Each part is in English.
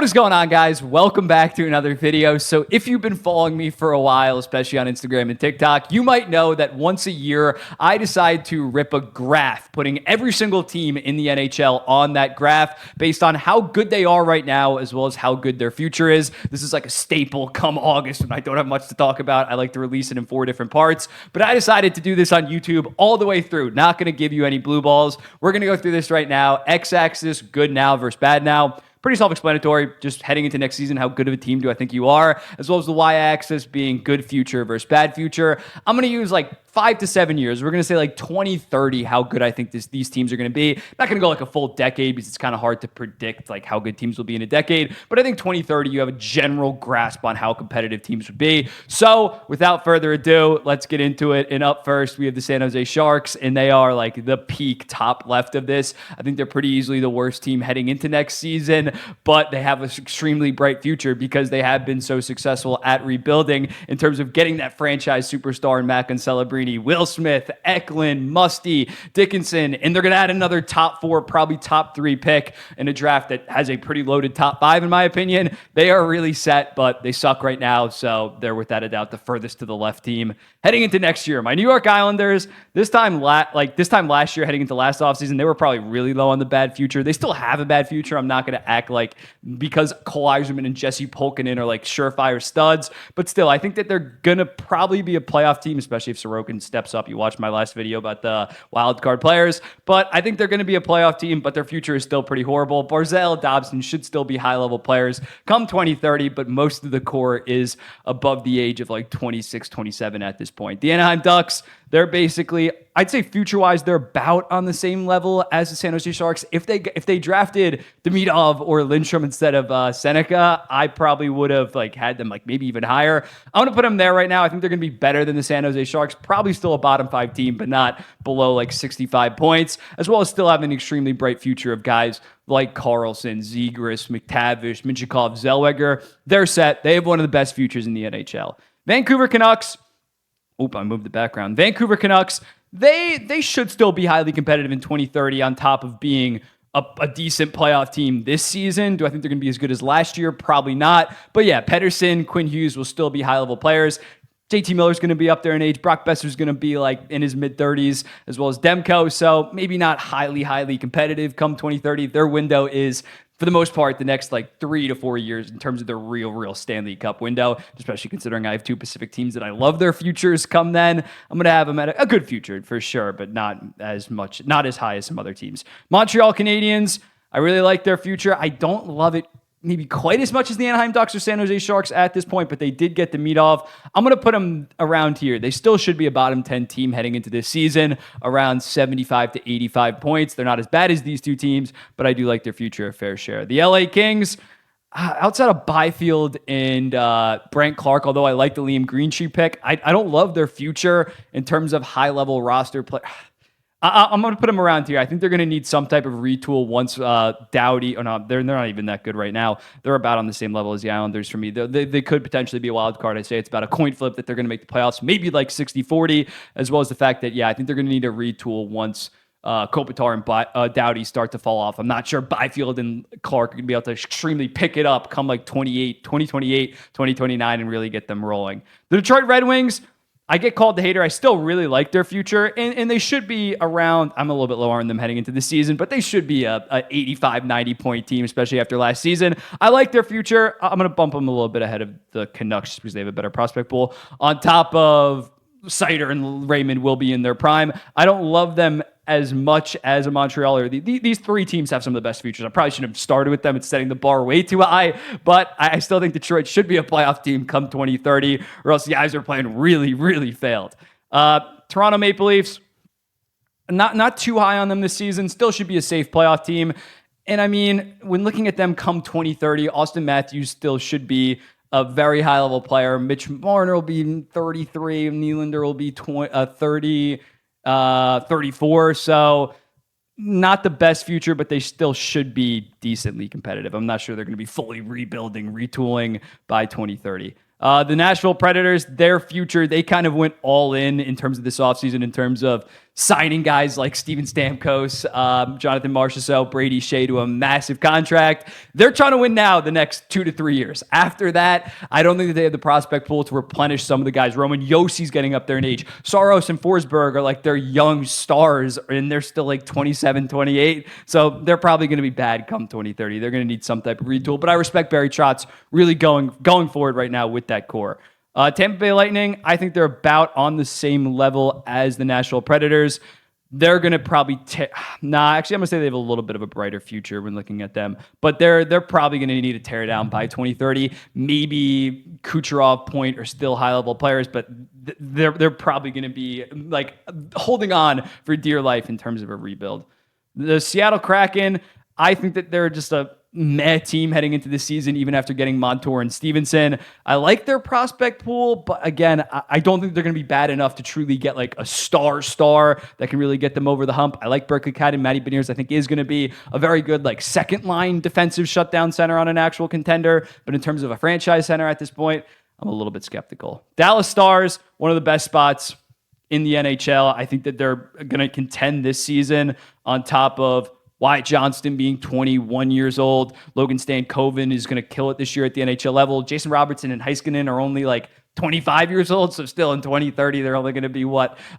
What is going on, guys? Welcome back to another video. So if you've been following me for a while, especially on Instagram and TikTok, you might know that once a year, I decide to rip a graph, putting every single team in the NHL on that graph based on how good they are right now, as well as how good their future is. This is like a staple come August when I don't have much to talk about. I like to release it in 4 different parts, but I decided to do this on YouTube all the way through. Not going to give you any blue balls. We're going to go through this right now. X-axis, good now versus bad now. Pretty self-explanatory, just heading into next season, how good of a team do I think you are, as well as the y-axis being good future versus bad future. I'm going to use like 5 to 7 years. We're going to say like 2030, how good I think these teams are going to be. Not going to go like a full decade because it's kind of hard to predict like how good teams will be in a decade, but I think 2030, you have a general grasp on how competitive teams would be. So without further ado, let's get into it. And up first, we have the San Jose Sharks, and they are like the peak top left of this. I think they're pretty easily the worst team heading into next season, but they have an extremely bright future because they have been so successful at rebuilding in terms of getting that franchise superstar in Macklin Celebrini, Will Smith, Eklund, Musty, Dickinson, and they're going to add another top 4, probably top 3 pick in a draft that has a pretty loaded top 5, in my opinion. They are really set, but they suck right now, so they're without a doubt the furthest to the left team. Heading into next year, my New York Islanders, this time last year, heading into last offseason, they were probably really low on the bad future. They still have a bad future. I'm not going to act like because Cole Eiserman and Jesse Pulkkinen are like surefire studs, but still, I think that they're going to probably be a playoff team, especially if Sorokin steps up. You watched my last video about the wild card players, but I think they're going to be a playoff team, but their future is still pretty horrible. Barzal, Dobson should still be high-level players come 2030, but most of the core is above the age of like 26, 27 at this point. The Anaheim Ducks, they're basically, I'd say future-wise, they're about on the same level as the San Jose Sharks. If they drafted Demidov or Lindstrom instead of Seneca, I probably would have like had them like maybe even higher. I'm going to put them there right now. I think they're going to be better than the San Jose Sharks. Probably still a bottom 5 team, but not below like 65 points, as well as still having an extremely bright future of guys like Carlson, Zegras, McTavish, Minchikov, Zellweger. They're set. They have one of the best futures in the NHL. Vancouver Canucks. I moved the background. Vancouver Canucks, they should still be highly competitive in 2030 on top of being a decent playoff team this season. Do I think they're going to be as good as last year? Probably not. But yeah, Pedersen, Quinn Hughes will still be high-level players. JT Miller's going to be up there in age. Brock Besser's going to be like in his mid-30s, as well as Demko. So maybe not highly competitive come 2030. Their window is, for the most part, the next like 3 to 4 years in terms of their real Stanley Cup window, especially considering I have 2 Pacific teams that I love their futures come then. I'm going to have them at a good future for sure, but not as high as some other teams. Montreal Canadiens, I really like their future. I don't love it maybe quite as much as the Anaheim Ducks or San Jose Sharks at this point, but they did get Demidov. I'm going to put them around here. They still should be a bottom 10 team heading into this season, around 75 to 85 points. They're not as bad as these 2 teams, but I do like their future a fair share. The LA Kings, outside of Byfield and Brent Clark, although I like the Liam Greentree pick, I don't love their future in terms of high-level roster play. I'm going to put them around here. I think they're going to need some type of retool once Doughty, or no, they're not even that good right now. They're about on the same level as the Islanders for me. They could potentially be a wild card. I say it's about a coin flip that they're going to make the playoffs, maybe like 60-40, as well as the fact that, yeah, I think they're going to need a retool once Kopitar and Doughty start to fall off. I'm not sure Byfield and Clark are going to be able to extremely pick it up come like 2028, 2029 and really get them rolling. The Detroit Red Wings, I get called the hater. I still really like their future, and they should be around, I'm a little bit lower on them heading into the season, but they should be a 85, 90-point team, especially after last season. I like their future. I'm going to bump them a little bit ahead of the Canucks because they have a better prospect pool. On top of Seider and Raymond will be in their prime. I don't love them as much as a Montreal or these 3 teams have some of the best futures. I probably shouldn't have started with them. It's setting the bar way too high, but I still think Detroit should be a playoff team come 2030, or else the guys are playing really failed. Toronto Maple Leafs, not too high on them this season. Still should be a safe playoff team. And I mean, when looking at them come 2030, Austin Matthews still should be a very high-level player. Mitch Marner will be 33. Nylander will be 30. 34, so not the best future, but they still should be decently competitive. I'm not sure they're going to be fully rebuilding, retooling by 2030. The Nashville Predators, their future, they kind of went all in terms of this offseason, in terms of signing guys like Steven Stamkos, Jonathan Marchessault, Brady Shea to a massive contract. They're trying to win now the next 2 to 3 years. After that, I don't think that they have the prospect pool to replenish some of the guys. Roman Yossi's getting up there in age. Saros and Forsberg are like their young stars, and they're still like 27, 28. So they're probably going to be bad come 2030. They're going to need some type of retool. But I respect Barry Trotz really going forward right now with that core. Tampa Bay Lightning, I think they're about on the same level as the Nashville Predators. They're going to probably actually, I'm going to say they have a little bit of a brighter future when looking at them, but they're probably going to need to tear it down by 2030. Maybe Kucherov, Point are still high-level players, but they're probably going to be like holding on for dear life in terms of a rebuild. The Seattle Kraken, I think that they're just a meh team heading into the season, even after getting Montour and Stevenson. I like their prospect pool, but again, I don't think they're going to be bad enough to truly get like a star that can really get them over the hump. I like Berkeley Cat and Matty Beniers. I think is going to be a very good like second line defensive shutdown center on an actual contender. But in terms of a franchise center at this point, I'm a little bit skeptical. Dallas Stars, one of the best spots in the NHL. I think that they're going to contend this season on top of Wyatt Johnston being 21 years old. Logan Stankoven is going to kill it this year at the NHL level. Jason Robertson and Heiskanen are only like 25 years old, so still in 2030, they're only going to be,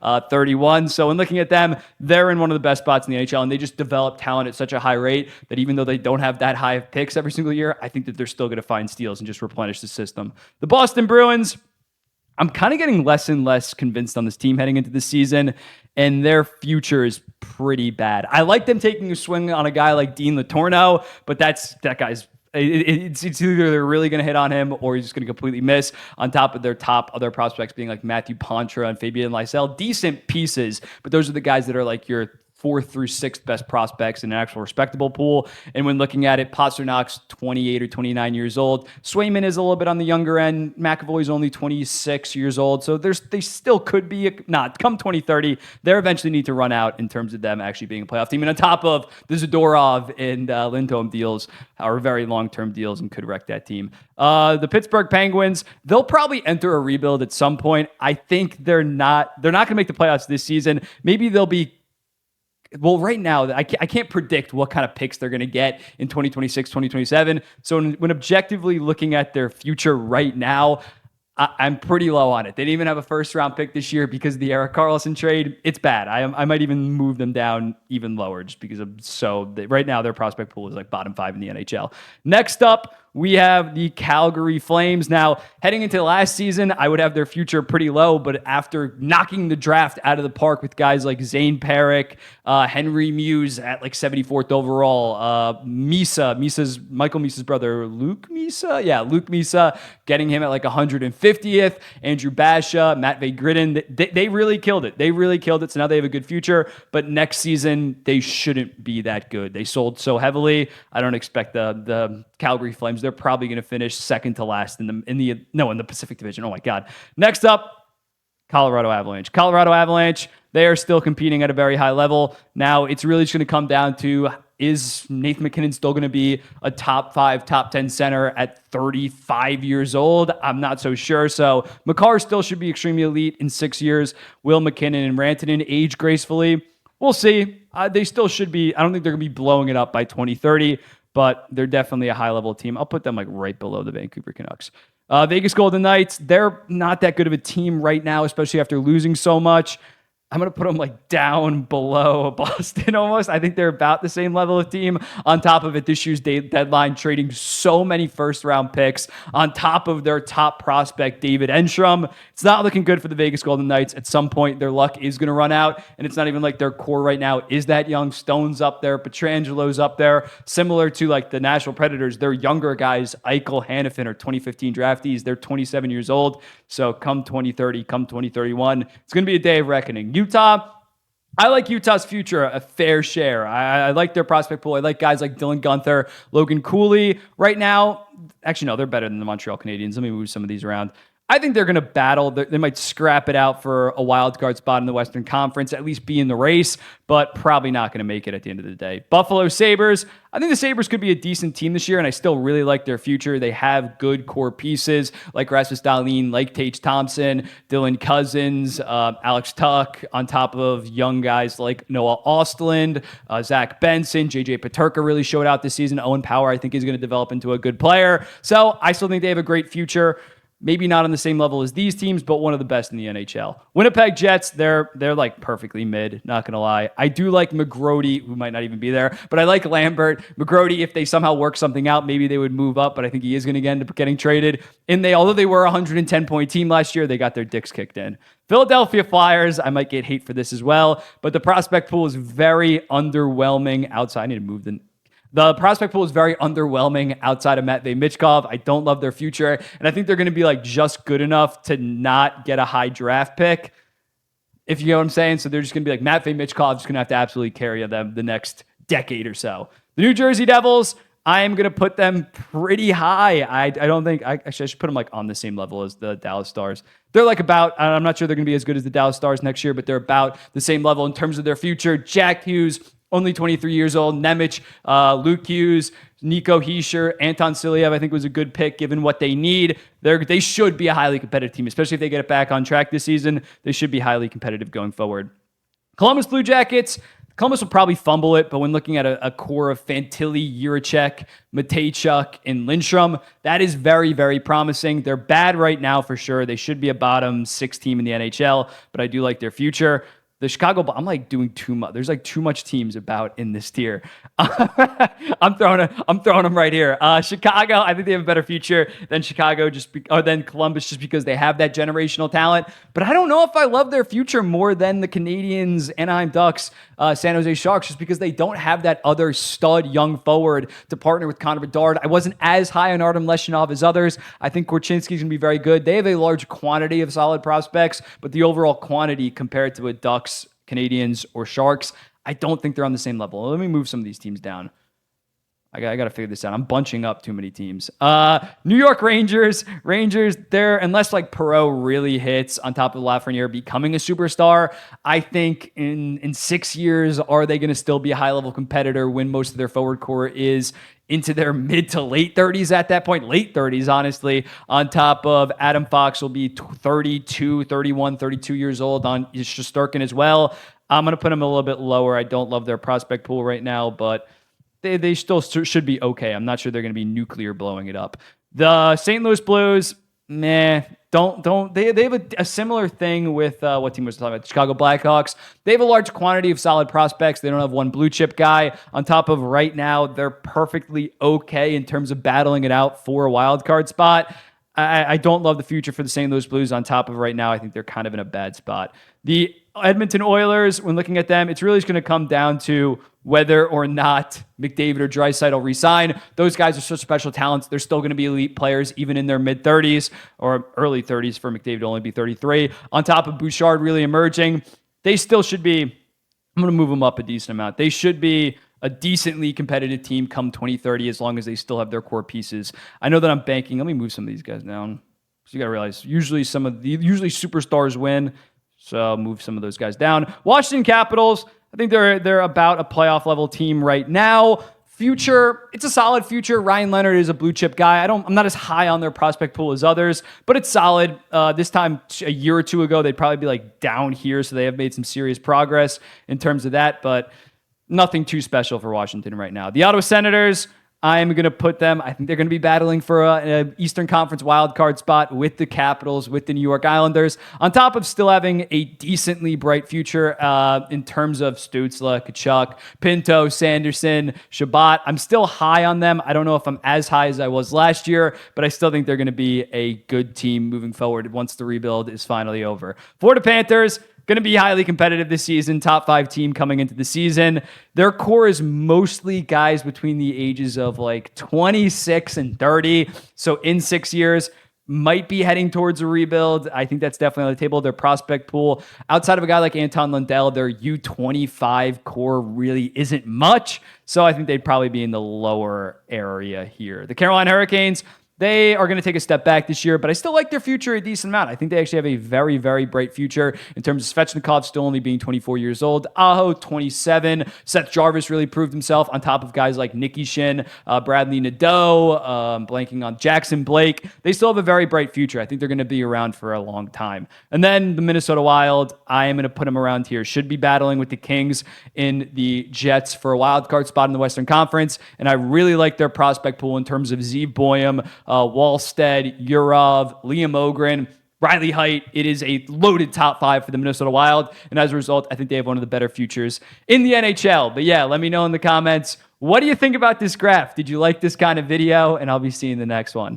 31? So in looking at them, they're in one of the best spots in the NHL, and they just develop talent at such a high rate that even though they don't have that high of picks every single year, I think that they're still going to find steals and just replenish the system. The Boston Bruins, I'm kind of getting less and less convinced on this team heading into the season, and their future is pretty bad. I like them taking a swing on a guy like Dean Letourneau, but that guy's it's either they're really going to hit on him or he's just going to completely miss, on top of their top other prospects being like Matthew Pontra and Fabian Lysell. Decent pieces, but those are the guys that are like your 4th through 6th best prospects in an actual respectable pool. And when looking at it, Pasternak's 28 or 29 years old. Swayman is a little bit on the younger end. McAvoy's only 26 years old. So they still could be, come 2030, they eventually need to run out in terms of them actually being a playoff team. And on top of the Zadorov and Lindholm deals are very long-term deals and could wreck that team. The Pittsburgh Penguins, they'll probably enter a rebuild at some point. I think they're not going to make the playoffs this season. Maybe they'll be right now, I can't predict what kind of picks they're going to get in 2026, 2027. So when objectively looking at their future right now, I'm pretty low on it. They didn't even have a first-round pick this year because of the Erik Karlsson trade. It's bad. I might even move them down even lower just because right now their prospect pool is like bottom 5 in the NHL. Next up, we have the Calgary Flames. Now, heading into last season, I would have their future pretty low, but after knocking the draft out of the park with guys like Zane Parrick, Henry Muse at like 74th overall, Michael Misa's brother, Luke Misa? Yeah, Luke Misa, getting him at like 150th, Andrew Basha, Matvei Gridin. They really killed it. They really killed it, so now they have a good future, but next season, they shouldn't be that good. They sold so heavily. I don't expect the Calgary Flames. They're probably going to finish second to last in the Pacific Division. Oh my God. Next up, Colorado Avalanche. Colorado Avalanche, they are still competing at a very high level. Now, it's really just going to come down to, is Nathan MacKinnon still going to be a top 5, top 10 center at 35 years old? I'm not so sure. So Makar still should be extremely elite in 6 years. Will McKinnon and Rantanen age gracefully? We'll see. They still should be. I don't think they're going to be blowing it up by 2030. But they're definitely a high-level team. I'll put them like right below the Vancouver Canucks. Vegas Golden Knights, they're not that good of a team right now, especially after losing so much. I'm going to put them like down below Boston almost. I think they're about the same level of team. On top of it, this year's deadline trading so many first-round picks on top of their top prospect, David Enstrom. It's not looking good for the Vegas Golden Knights. At some point, their luck is going to run out, and it's not even like their core right now is that young. Stone's up there. Petrangelo's up there. Similar to like the Nashville Predators, their younger guys, Eichel, Hanifin, are 2015 draftees. They're 27 years old. So come 2030, come 2031, it's going to be a day of reckoning. Utah, I like Utah's future a fair share. I like their prospect pool. I like guys like Dylan Gunther, Logan Cooley. Right now, actually, no, they're better than the Montreal Canadiens. Let me move some of these around. I think they're going to battle. They might scrap it out for a wild card spot in the Western Conference, at least be in the race, but probably not going to make it at the end of the day. Buffalo Sabres. I think the Sabres could be a decent team this year, and I still really like their future. They have good core pieces like Rasmus Dahlin, like Tage Thompson, Dylan Cousins, Alex Tuck, on top of young guys like Noah Ostland, Zach Benson, JJ Peterka really showed out this season. Owen Power, I think, is going to develop into a good player. So I still think they have a great future. Maybe not on the same level as these teams, but one of the best in the NHL. Winnipeg Jets, they're like perfectly mid, not going to lie. I do like McGrody, who might not even be there, but I like Lambert. McGrody, if they somehow work something out, maybe they would move up, but I think he is going to end up getting traded. Although they were a 110-point team last year, they got their dicks kicked in. Philadelphia Flyers, I might get hate for this as well, but the prospect pool is very underwhelming outside. I need to move the prospect pool is very underwhelming outside of Matvei Michkov. I don't love their future, and I think they're going to be like just good enough to not get a high draft pick, if you know what I'm saying. So they're just going to be like Matvei Michkov is going to have to absolutely carry them the next decade or so. The New Jersey Devils, I am going to put them pretty high. I don't think, I should put them like on the same level as the Dallas Stars. They're like about, I'm not sure they're going to be as good as the Dallas Stars next year, but they're about the same level in terms of their future. Jack Hughes, only 23 years old. Nemec, Luke Hughes, Nico Hischier, Anton Siliev, I think was a good pick given what they need. They should be a highly competitive team, especially if they get it back on track this season. They should be highly competitive going forward. Columbus Blue Jackets, Columbus will probably fumble it, but when looking at a core of Fantilli, Jiricek, Matejchuk, and Lindstrom, that is very, very promising. They're bad right now for sure. They should be a bottom 6 team in the NHL, but I do like their future. The Chicago, I'm like doing too much. There's like too much teams about in this tier. I'm throwing them right here. Chicago, I think they have a better future than than Columbus, just because they have that generational talent. But I don't know if I love their future more than the Canadiens, Anaheim Ducks, San Jose Sharks, just because they don't have that other stud young forward to partner with Connor Bedard. I wasn't as high on Artem Leshinov as others. I think Korchinski's going to be very good. They have a large quantity of solid prospects, but the overall quantity compared to a Ducks, Canadians, or Sharks, I don't think they're on the same level. Let me move some of these teams down. I got to figure this out. I'm bunching up too many teams. New York Rangers, they're, unless like Perreault really hits on top of Lafreniere becoming a superstar, I think in 6 years, are they going to still be a high-level competitor when most of their forward core is into their mid to late 30s at that point? Late 30s, honestly. On top of Adam Fox will be 32, 31, 32 years old on Shesterkin as well. I'm going to put them a little bit lower. I don't love their prospect pool right now, but they still should be okay. I'm not sure they're going to be nuclear blowing it up. The St. Louis Blues, they have a similar thing with what team was talking about? Chicago Blackhawks. They have a large quantity of solid prospects. They don't have one blue chip guy. On top of right now, they're perfectly okay in terms of battling it out for a wild card spot. I don't love the future for the St. Louis Blues. On top of right now, I think they're kind of in a bad spot. The Edmonton Oilers, when looking at them, it's really just going to come down to whether or not McDavid or Draisaitl resign. Those guys are such special talents. They're still going to be elite players, even in their mid-30s or early 30s for McDavid to only be 33. On top of Bouchard really emerging, they still should be, I'm going to move them up a decent amount. They should be a decently competitive team come 2030 as long as they still have their core pieces. I know that I'm banking. Let me move some of these guys down. So you got to realize, usually superstars win. So I'll move some of those guys down. Washington Capitals, I think they're about a playoff level team right now. Future, it's a solid future. Ryan Leonard is a blue chip guy. I'm not as high on their prospect pool as others, but it's solid. This time a year or two ago, they'd probably be like down here. So they have made some serious progress in terms of that, but nothing too special for Washington right now. The Ottawa Senators, I'm going to put them, I think they're going to be battling for an Eastern Conference wildcard spot with the Capitals, with the New York Islanders, on top of still having a decently bright future in terms of Stützle, Tkachuk, Pinto, Sanderson, Shabbat. I'm still high on them. I don't know if I'm as high as I was last year, but I still think they're going to be a good team moving forward once the rebuild is finally over. Florida Panthers, going to be highly competitive this season. Top 5 team coming into the season. Their core is mostly guys between the ages of like 26 and 30. So in 6 years, might be heading towards a rebuild. I think that's definitely on the table. Their prospect pool, outside of a guy like Anton Lundell, their U25 core really isn't much. So I think they'd probably be in the lower area here. The Carolina Hurricanes, They are going to take a step back this year, but I still like their future a decent amount. I think they actually have a very, very bright future in terms of Svechnikov still only being 24 years old, Aho 27, Seth Jarvis really proved himself on top of guys like Nicky Shin, Bradley Nadeau, blanking on Jackson Blake. They still have a very bright future. I think they're going to be around for a long time. And then the Minnesota Wild, I am going to put them around here. Should be battling with the Kings in the Jets for a wild card spot in the Western Conference. And I really like their prospect pool in terms of Zeev Boyum, Wallstead, Yurov, Liam Ogren, Riley Height. It is a loaded top 5 for the Minnesota Wild. And as a result, I think they have one of the better futures in the NHL. But yeah, let me know in the comments, what do you think about this graph? Did you like this kind of video? And I'll be seeing the next one.